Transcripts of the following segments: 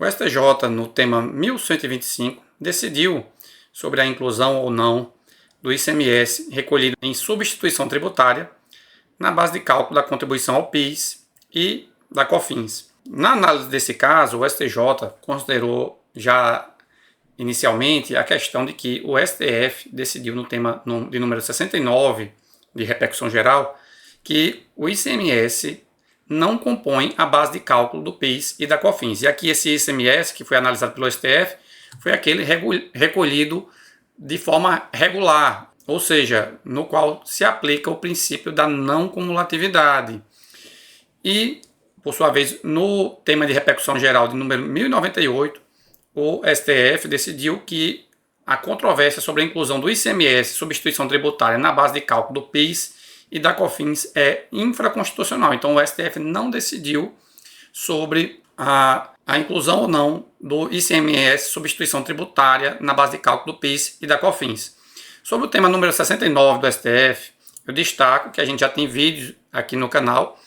O STJ, no tema 1125, decidiu sobre a inclusão ou não do ICMS recolhido em substituição tributária na base de cálculo da contribuição ao PIS e da COFINS. Na análise desse caso, o STJ considerou já inicialmente a questão de que o STF decidiu no tema de número 69, de repercussão geral, que o ICMS não compõe a base de cálculo do PIS e da COFINS. E aqui esse ICMS, que foi analisado pelo STF, foi aquele recolhido de forma regular, ou seja, no qual se aplica o princípio da não cumulatividade. E, por sua vez, no tema de repercussão geral de número 1098, o STF decidiu que a controvérsia sobre a inclusão do ICMS, substituição tributária, na base de cálculo do PIS e da COFINS é infraconstitucional. Então, o STF não decidiu sobre a inclusão ou não do ICMS, substituição tributária, na base de cálculo do PIS e da COFINS. Sobre o tema número 69 do STF, eu destaco que a gente já tem vídeos aqui no canal,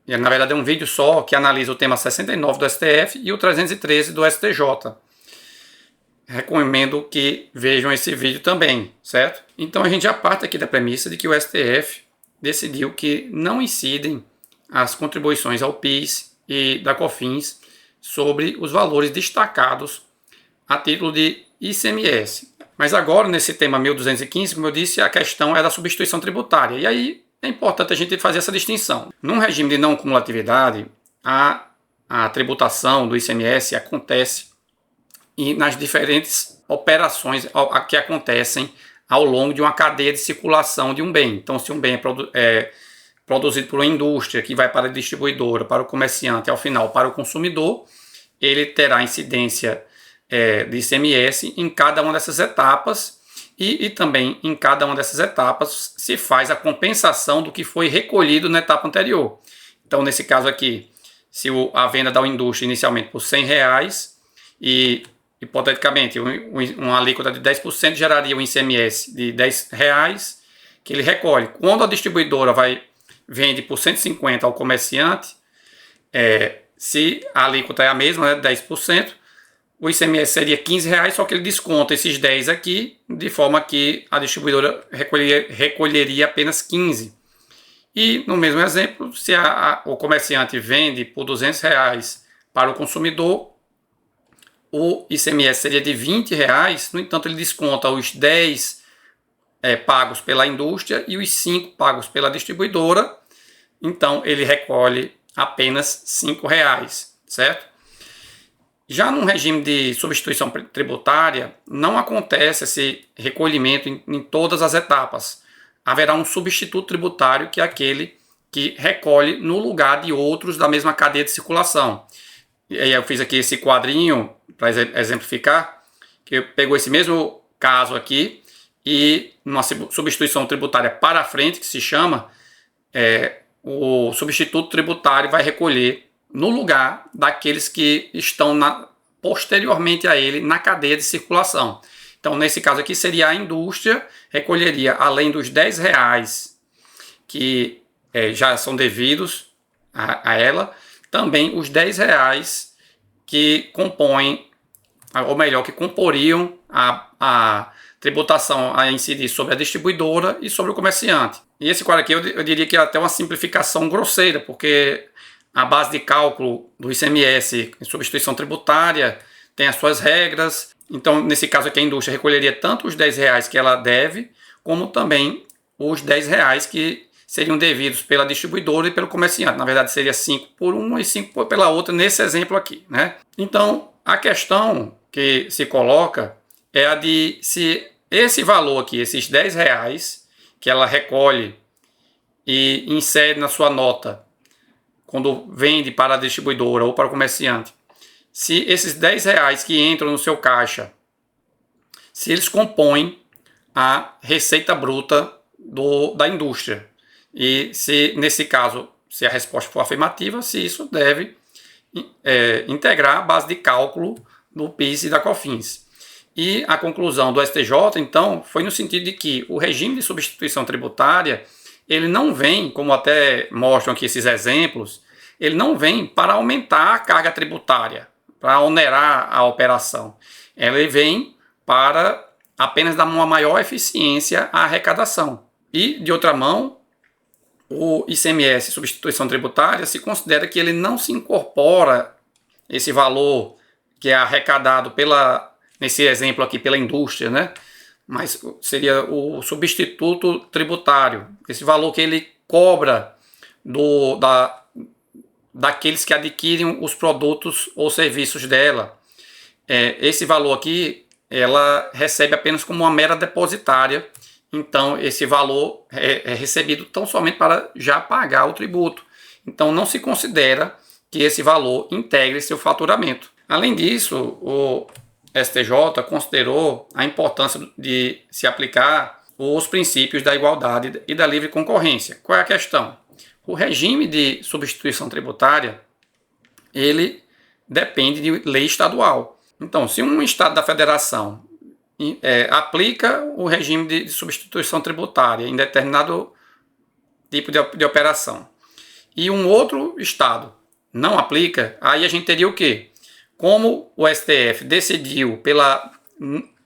na verdade é um vídeo só que analisa o tema 69 do STF e o 313 do STJ. Recomendo que vejam esse vídeo também, certo? Então a gente já parte aqui da premissa de que o STF decidiu que não incidem as contribuições ao PIS e da COFINS sobre os valores destacados a título de ICMS. Mas agora, nesse tema 1215, como eu disse, a questão é da substituição tributária. E aí é importante a gente fazer essa distinção. Num regime de não cumulatividade, a tributação do ICMS acontece e nas diferentes operações que acontecem ao longo de uma cadeia de circulação de um bem. Então, se um bem é produzido por uma indústria que vai para a distribuidora, para o comerciante, ao final para o consumidor, ele terá incidência de ICMS em cada uma dessas etapas e também em cada uma dessas etapas se faz a compensação do que foi recolhido na etapa anterior. Então, nesse caso aqui, se a venda da indústria inicialmente por R$100 e hipoteticamente, uma alíquota de 10% geraria um ICMS de R$10 que ele recolhe. Quando a distribuidora vende por 150 ao comerciante, se a alíquota é a mesma, 10%, o ICMS seria R$15, só que ele desconta esses 10 aqui, de forma que a distribuidora recolheria apenas 15. E, no mesmo exemplo, se o comerciante vende por R$200 para o consumidor, o ICMS seria de R$20, no entanto ele desconta os 10 pagos pela indústria e os 5 pagos pela distribuidora, então ele recolhe apenas R$5, certo? Já no regime de substituição tributária, não acontece esse recolhimento em todas as etapas. Haverá um substituto tributário, que é aquele que recolhe no lugar de outros da mesma cadeia de circulação. E aí eu fiz aqui esse quadrinho para exemplificar, que eu pegou esse mesmo caso aqui e numa substituição tributária para frente, que se chama, o substituto tributário vai recolher no lugar daqueles que estão posteriormente a ele na cadeia de circulação. Então, nesse caso aqui, seria a indústria, recolheria, além dos R$10 que já são devidos a ela, também os R$10 que compõem, ou melhor, que comporiam a tributação a incidir sobre a distribuidora e sobre o comerciante. E esse quadro aqui eu diria que é até uma simplificação grosseira, porque a base de cálculo do ICMS em substituição tributária tem as suas regras. Então, nesse caso aqui, a indústria recolheria tanto os R$10 que ela deve, como também os R$10 que seriam devidos pela distribuidora e pelo comerciante. Na verdade, seria 5 por uma e 5 pela outra, nesse exemplo aqui, né? Então, a questão que se coloca é a de se esse valor aqui, esses R$10 que ela recolhe e insere na sua nota, quando vende para a distribuidora ou para o comerciante, se esses R$10 que entram no seu caixa, se eles compõem a receita bruta da indústria. E se, nesse caso, se a resposta for afirmativa, se isso deve integrar a base de cálculo do PIS e da COFINS. E a conclusão do STJ, então, foi no sentido de que o regime de substituição tributária, ele não vem, como até mostram aqui esses exemplos, ele não vem para aumentar a carga tributária, para onerar a operação. Ele vem para apenas dar uma maior eficiência à arrecadação. E, de outra mão, o ICMS, substituição tributária, se considera que ele não se incorpora esse valor que é arrecadado nesse exemplo aqui, pela indústria, né? Mas seria o substituto tributário, esse valor que ele cobra daqueles que adquirem os produtos ou serviços dela. Esse valor aqui, ela recebe apenas como uma mera depositária. Então, esse valor é recebido tão somente para já pagar o tributo. Então, não se considera que esse valor integre seu faturamento. Além disso, o STJ considerou a importância de se aplicar os princípios da igualdade e da livre concorrência. Qual é a questão? O regime de substituição tributária, ele depende de lei estadual. Então, se um estado da federação aplica o regime de substituição tributária em determinado tipo de operação e um outro estado não aplica, aí a gente teria o quê? Como o STF decidiu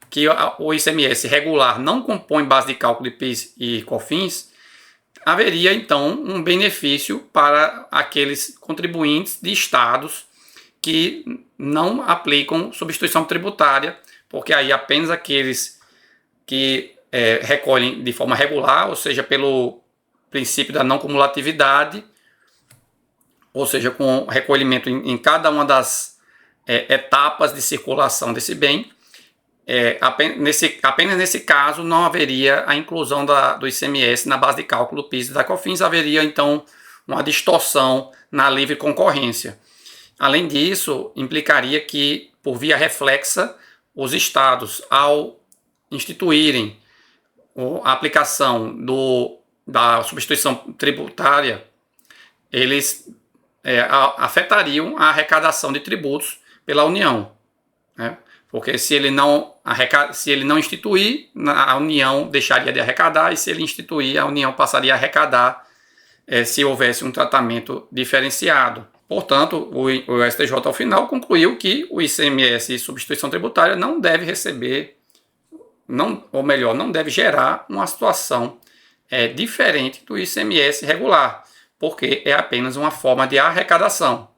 que o ICMS regular não compõe base de cálculo de PIS e COFINS, haveria então um benefício para aqueles contribuintes de estados que não aplicam substituição tributária, porque aí apenas aqueles que recolhem de forma regular, ou seja, pelo princípio da não cumulatividade, ou seja, com recolhimento em cada uma das etapas de circulação desse bem, apenas nesse caso não haveria a inclusão do ICMS na base de cálculo do PIS e da COFINS, haveria então uma distorção na livre concorrência. Além disso, implicaria que, por via reflexa, os estados, ao instituírem a aplicação da substituição tributária, eles afetariam a arrecadação de tributos pela União, né? Porque se ele não instituir, a União deixaria de arrecadar, e se ele instituir, a União passaria a arrecadar se houvesse um tratamento diferenciado. Portanto, o STJ ao final concluiu que o ICMS e substituição tributária não deve receber, não deve gerar uma situação diferente do ICMS regular, porque é apenas uma forma de arrecadação,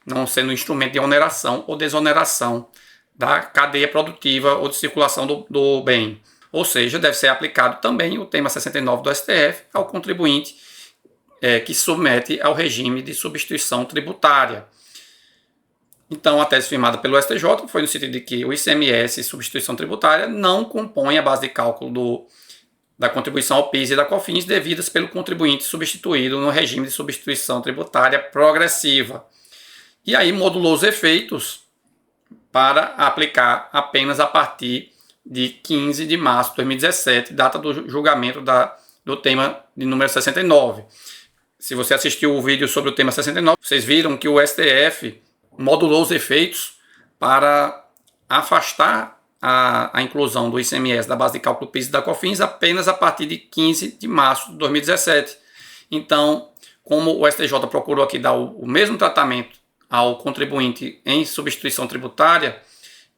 não sendo um instrumento de oneração ou desoneração da cadeia produtiva ou de circulação do bem. Ou seja, deve ser aplicado também o tema 69 do STF ao contribuinte que se submete ao regime de substituição tributária. Então, a tese firmada pelo STJ foi no sentido de que o ICMS e substituição tributária não compõem a base de cálculo da contribuição ao PIS e da COFINS devidas pelo contribuinte substituído no regime de substituição tributária progressiva. E aí modulou os efeitos para aplicar apenas a partir de 15 de março de 2017, data do julgamento do tema de número 69. Se você assistiu o vídeo sobre o tema 69, vocês viram que o STF modulou os efeitos para afastar a inclusão do ICMS da base de cálculo PIS e da COFINS apenas a partir de 15 de março de 2017. Então, como o STJ procurou aqui dar o mesmo tratamento ao contribuinte em substituição tributária,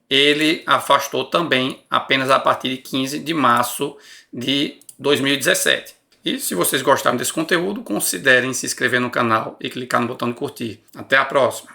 ele afastou também apenas a partir de 15 de março de 2017. E se vocês gostaram desse conteúdo, considerem se inscrever no canal e clicar no botão de curtir. Até a próxima!